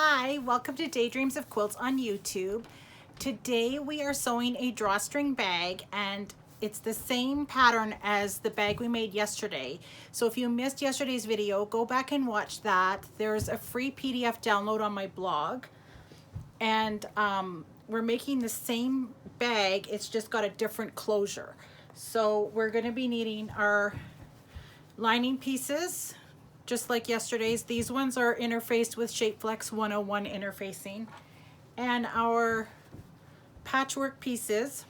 Hi, welcome to Daydreams of Quilts on YouTube. Today we are sewing a drawstring bag and it's the same pattern as the bag we made yesterday. So if you missed yesterday's video, go back and watch that. There's a free PDF download on my blog. And we're making the same bag, it's just got a different closure. So we're gonna be needing our lining pieces, just like yesterday's. These ones are interfaced with Shapeflex 101 interfacing. And our patchwork pieces,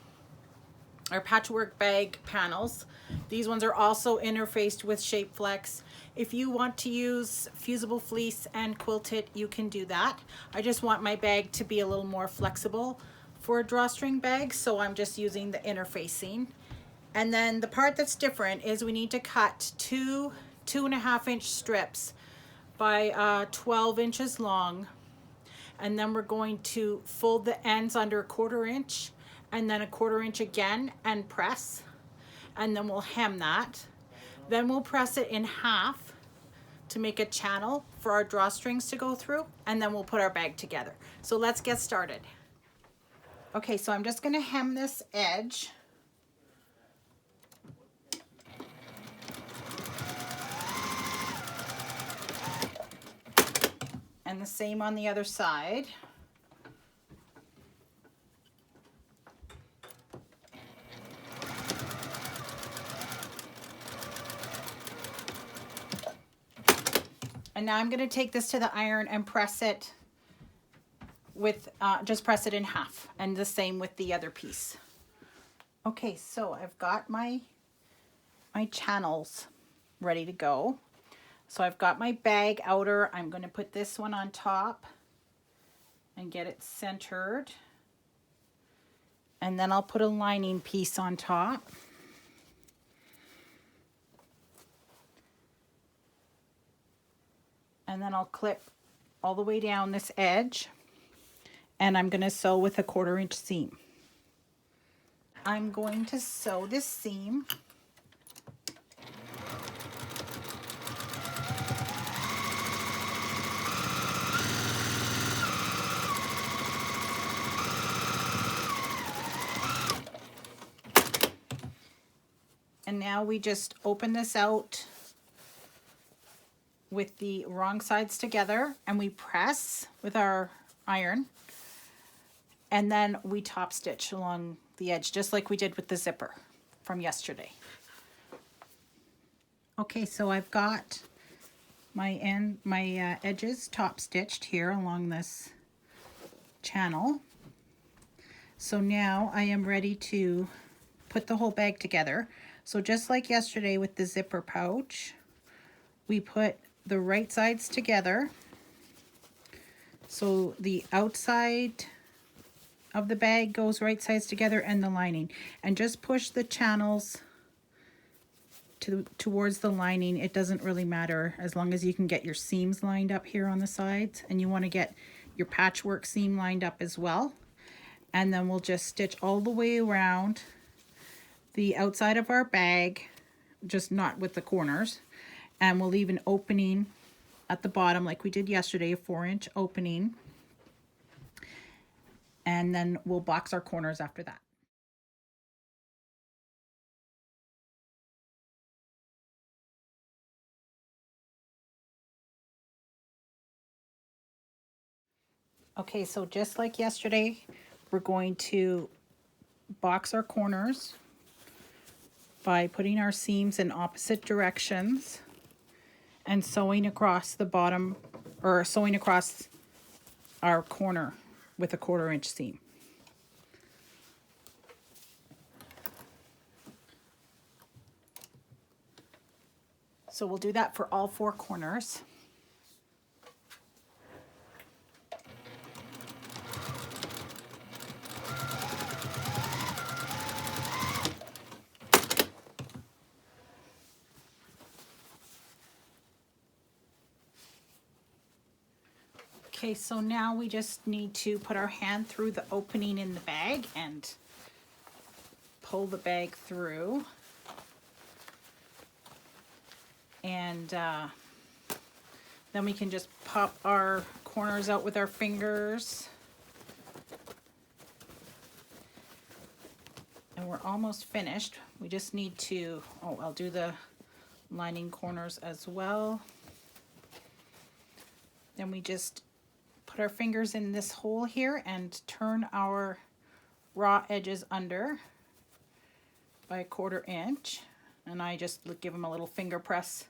our patchwork bag panels, these ones are also interfaced with Shapeflex. If you want to use fusible fleece and quilt it, you can do that. I just want my bag to be a little more flexible for a drawstring bag, so I'm just using the interfacing. And then the part that's different is we need to cut two 2.5-inch strips by 12 inches long, and then we're going to fold the ends under 1/4 inch and then 1/4 inch again and press, and then we'll hem that. Then we'll press it in half to make a channel for our drawstrings to go through, and then we'll put our bag together. So let's get started. Okay, so I'm just going to hem this edge. And the same on the other side. And now I'm going to take this to the iron and press it with, just press it in half, and the same with the other piece. Okay, so I've got my channels ready to go. So I've got my bag outer. I'm going to put this one on top and get it centered. And then I'll put a lining piece on top. And then I'll clip all the way down this edge. And I'm going to sew with a 1/4 inch seam. I'm going to sew this seam. And now we just open this out with the wrong sides together, and we press with our iron, and then we top stitch along the edge, just like we did with the zipper from yesterday. Okay, so I've got my edges top stitched here along this channel. So now I am ready to put the whole bag together. So just like yesterday with the zipper pouch, we put the right sides together. So the outside of the bag goes right sides together and the lining. And just push the channels towards the lining. It doesn't really matter as long as you can get your seams lined up here on the sides. And you want to get your patchwork seam lined up as well. And then we'll just stitch all the way around the outside of our bag, just not with the corners, and we'll leave an opening at the bottom like we did yesterday, a 4-inch opening, and then we'll box our corners after that. Okay, so just like yesterday, we're going to box our corners by putting our seams in opposite directions and sewing across the bottom, or sewing across our corner with a 1/4 inch seam. So we'll do that for all 4 corners. Okay, so now we just need to put our hand through the opening in the bag and pull the bag through. And then we can just pop our corners out with our fingers. And we're almost finished. We just need to, oh, I'll do the lining corners as well. Then we just put our fingers in this hole here and turn our raw edges under by 1/4 inch. And I just give them a little finger press.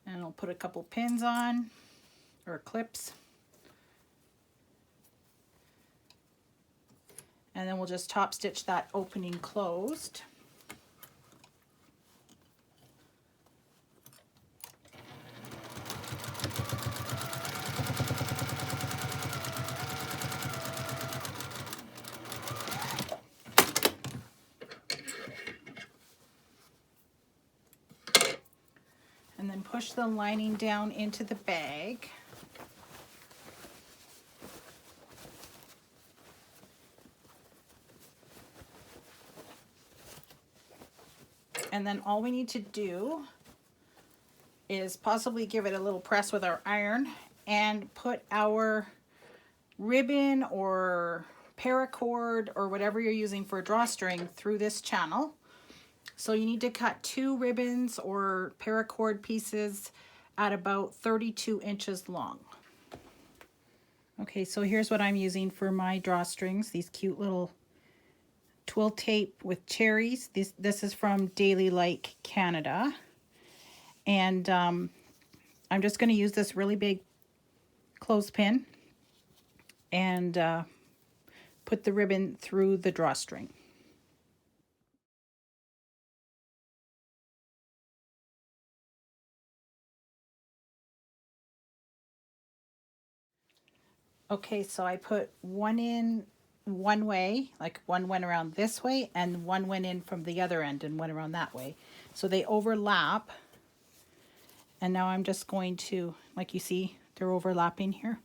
And I'll put a couple pins on, or clips. And then we'll just top stitch that opening closed. And then push the lining down into the bag. And then all we need to do is possibly give it a little press with our iron and put our ribbon or paracord or whatever you're using for a drawstring through this channel. So you need to cut 2 ribbons or paracord pieces at about 32 inches long. Okay, so here's what I'm using for my drawstrings, these cute little twill tape with cherries. This is from Daily Like Canada. And I'm just going to use this really big clothespin and put the ribbon through the drawstring. Okay, so I put one in one way, like one went around this way and one went in from the other end and went around that way. So they overlap. And now I'm just going to, like you see, they're overlapping here.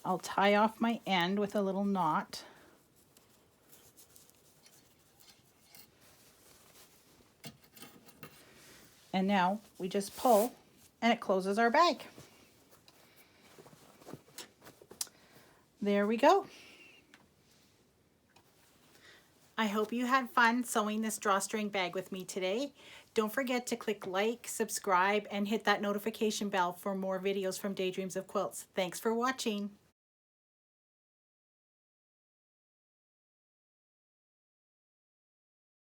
I'll tie off my end with a little knot. And now we just pull and it closes our bag. There we go. I hope you had fun sewing this drawstring bag with me today. Don't forget to click like, subscribe, and hit that notification bell for more videos from Daydreams of Quilts. Thanks for watching.